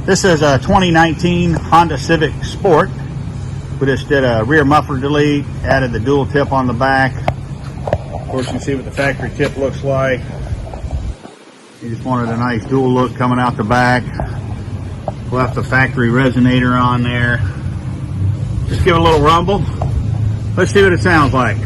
This is a 2019 Honda Civic Sport. We just did a rear muffler delete, added the dual tip on the back. Of course, you can see what the factory tip looks like. You just wanted a nice dual look coming out the back. Left the factory resonator on there. Just give it a little rumble. Let's see what it sounds like.